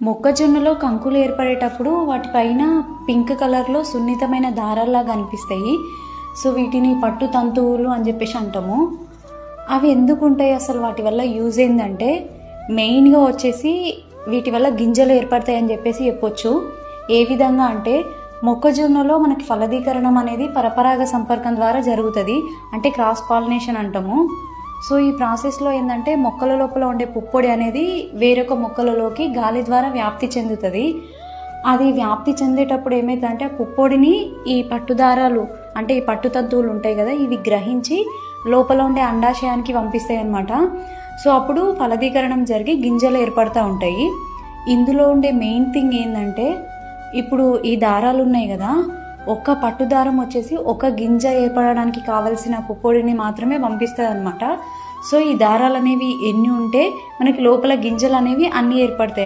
మొక్కజొన్నలో కంకులు ఏర్పడేటప్పుడు వాటిపైన పింక్ కలర్లో సున్నితమైన దారాల్లాగా కనిపిస్తాయి. సో వీటిని పట్టు తంతువులు అని చెప్పేసి అంటాము. అవి ఎందుకు ఉంటాయి, అసలు వాటి వల్ల యూజ్ ఏంటంటే మెయిన్గా వచ్చేసి వీటి వల్ల గింజలు ఏర్పడతాయి అని చెప్పేసి చెప్పొచ్చు. ఏ విధంగా అంటే మొక్కజొన్నలో మనకి ఫలదీకరణం అనేది పరపరాగ సంపర్కం ద్వారా జరుగుతుంది, అంటే క్రాస్ పాలినేషన్ అంటాము. సో ఈ ప్రాసెస్లో ఏంటంటే మొక్కల లోపల ఉండే పుప్పొడి అనేది వేరొక మొక్కలలోకి గాలి ద్వారా వ్యాప్తి చెందుతుంది. అది వ్యాప్తి చెందేటప్పుడు ఏమవుతుందంటే ఆ పుప్పొడిని ఈ పట్టుదారాలు అంటే ఈ పట్టు తంతువులు ఉంటాయి కదా, ఇవి గ్రహించి లోపల ఉండే అండాశయానికి పంపిస్తాయి అన్నమాట. సో అప్పుడు ఫలదీకరణం జరిగి గింజలు ఏర్పడుతూ ఉంటాయి. ఇందులో ఉండే మెయిన్ థింగ్ ఏంటంటే ఇప్పుడు ఈ దారాలు ఉన్నాయి కదా, ఒక్క పట్టుదారం వచ్చేసి ఒక గింజ ఏర్పడడానికి కావలసిన పుప్పొడిని మాత్రమే పంపిస్తుంది అనమాట. సో ఈ దారాలు అనేవి ఎన్ని ఉంటే మనకి లోపల గింజలు అనేవి అన్నీ ఏర్పడతాయి.